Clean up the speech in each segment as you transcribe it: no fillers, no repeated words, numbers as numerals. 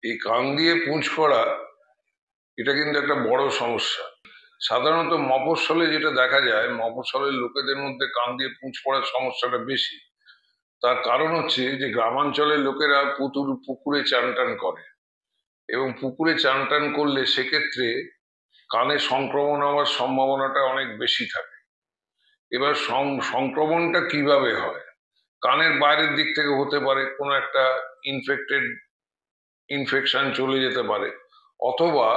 এই কান দিয়ে পুঁজ করা এটা কিন্তু একটা বড় সমস্যা। সাধারণত মফস্বলে যেটা দেখা যায়, মফস্বলের লোকেদের মধ্যে কান দিয়ে পুঁজ পড়ার সমস্যাটা বেশি। তার কারণ হচ্ছে যে গ্রামাঞ্চলের লোকেরা পুকুরে চান টান করে, এবং পুকুরে চান টান করলে সেক্ষেত্রে কানে সংক্রমণ হওয়ার সম্ভাবনাটা অনেক বেশি থাকে। এবার সংক্রমণটা কিভাবে হয়? কানের বাইরের দিক থেকে হতে পারে, কোনো একটা ইনফেকশন চলে যেতে পারে, অথবা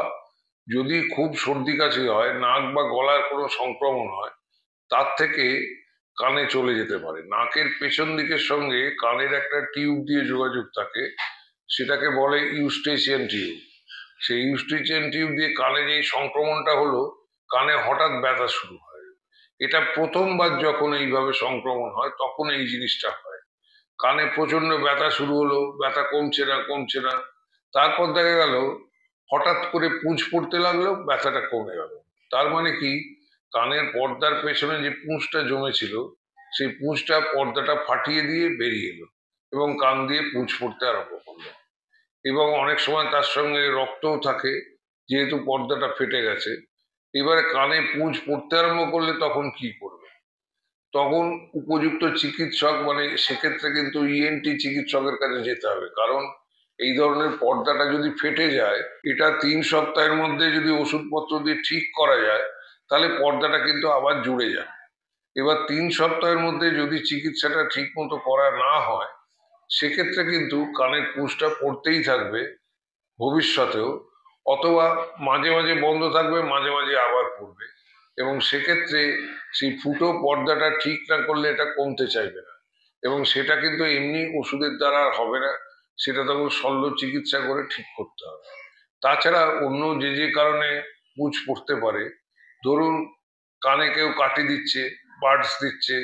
যদি খুব সর্দি কাশি হয়, নাক বা গলার কোনো সংক্রমণ হয়, তার থেকে কানে চলে যেতে পারে। নাকের পেছন দিকের সঙ্গে কানের একটা টিউব দিয়ে যোগাযোগ থাকে, সেটাকে বলে ইউস্টেচিয়ান টিউব। সেই ইউস্টেচিয়ান টিউব দিয়ে কানে যেই সংক্রমণটা হলো, কানে হঠাৎ ব্যথা শুরু হয়। এটা প্রথমবার যখন এইভাবে সংক্রমণ হয় তখন এই জিনিসটা হয়। কানে প্রচন্ড ব্যথা শুরু হলো, ব্যথা কমছে না কমছে না, তারপর দেখা গেল হঠাৎ করে পুঁজ পড়তে লাগলো, ব্যথাটা কমে গেল। তার মানে কি, কানের পর্দার পেছনে যে পুঁজটা জমেছিল, সেই পুঁজটা পর্দাটা ফাটিয়ে দিয়ে বেরিয়ে এলো এবং কান দিয়ে পুঁজ পড়তে আরম্ভ করলো। এবং অনেক সময় তার সঙ্গে রক্তও থাকে, যেহেতু পর্দাটা ফেটে গেছে। এবারে কানে পুঁজ পড়তে আরম্ভ করলে তখন কি করবে? তখন উপযুক্ত চিকিৎসক, মানে সেক্ষেত্রে কিন্তু ইএনটি চিকিৎসকের কাছে যেতে হবে। কারণ এই ধরনের পর্দাটা যদি ফেটে যায়, এটা 3 সপ্তাহের মধ্যে যদি ওষুধপত্র দিয়ে ঠিক করা যায়, তাহলে পর্দাটা কিন্তু আবার জুড়ে যায়। এবার 3 সপ্তাহের মধ্যে যদি চিকিৎসাটা ঠিক মতো করা না হয়, সেক্ষেত্রে কিন্তু কানের পুঁজটা পড়তেই থাকবে ভবিষ্যতেও, অথবা মাঝে মাঝে বন্ধ থাকবে, মাঝে মাঝে আবার পড়বে। এবং সেক্ষেত্রে সেই ফুটো পর্দাটা ঠিক না করলে এটা কমতে চাইবে না, এবং সেটা কিন্তু এমনি ওষুধের দ্বারা আর হবে না, সেটা তখন শল্য চিকিৎসা করে ঠিক করতে হবে। তাছাড়া অন্য যে যে কারণে পুঁজ পড়তে পারে, ধরুন কানে কেউ কাটি দিচ্ছে, বাডস দিচ্ছে,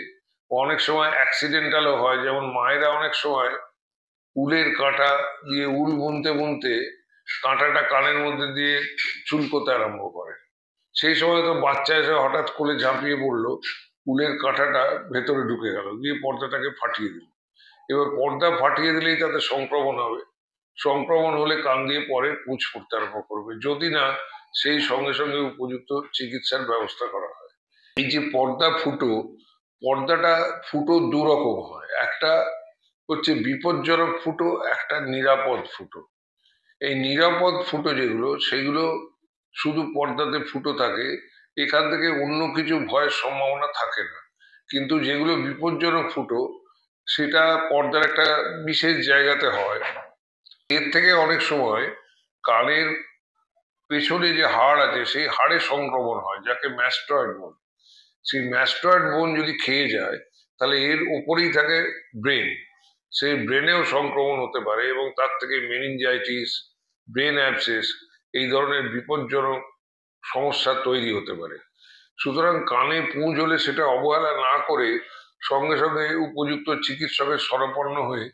অনেক সময় অ্যাক্সিডেন্টালও হয়। যেমন মায়েরা অনেক সময় উলের কাঁটা দিয়ে উল বুনতে বুনতে কাঁটাটা কানের মধ্যে দিয়ে চুলকোতে আরম্ভ করে। সেই সময় তো বাচ্চা এসে হঠাৎ করে ঝাঁপিয়ে পড়লো, উলের কাঁটাটা ভেতরে ঢুকে গেল, দিয়ে পর্দাটাকে ফাটিয়ে দিল। এবার পর্দা ফাটিয়ে দিলেই তাতে সংক্রমণ হবে। সংক্রমণ হলে কান দিয়ে পরে পুঁজ পড়তে আরম্ভ করবে, যদি না সেই সঙ্গে সঙ্গে উপযুক্ত চিকিৎসার ব্যবস্থা করা হয়। এই যে পর্দাটা ফুটো দুরকম হয়। একটা হচ্ছে বিপজ্জনক ফুটো, একটা নিরাপদ ফুটো। এই নিরাপদ ফুটো যেগুলো, সেগুলো শুধু পর্দাতে ফুটো থাকে, এখান থেকে অন্য কিছু ভয়ের সম্ভাবনা থাকে না। কিন্তু যেগুলো বিপজ্জনক ফুটো, সেটা পর্দার একটা বিশেষ জায়গাতে হয়। এর থেকে অনেক সময় কানের পেছনে যে হাড় আছে, সেই হাড়ে সংক্রমণ হয়, যাকে ম্যাস্টয়েড বোন। সেই ম্যাস্টয়েড বোন যদি খেয়ে যায়, তাহলে এর উপরেই থাকে ব্রেন। সেই ব্রেনেও সংক্রমণ হতে পারে, এবং তার থেকে মেনিনজাইটিস, ব্রেন অ্যাবসেস, এই ধরনের বিপজ্জনক সমস্যা তৈরি হতে পারে। সুতরাং কানে পুঁজ হলে সেটা অবহেলা না করে সঙ্গে সঙ্গে উপযুক্ত চিকিৎসকের শরণাপন্ন হয়ে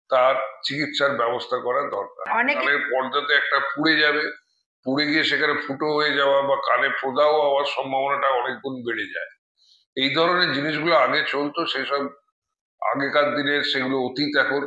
তার চিকিৎসার ব্যবস্থা করা দরকার। কানের পর্দাতে একটা পুড়ে যাবে, পুড়ে গিয়ে সেখানে ফুটো হয়ে যাওয়া বা কানে প্রদাহ হওয়ার সম্ভাবনাটা অনেক গুণ বেড়ে যায়। এই ধরনের জিনিসগুলো আগে চলতো, সেসব আগেকার দিনের সেগুলো অতীত এখন।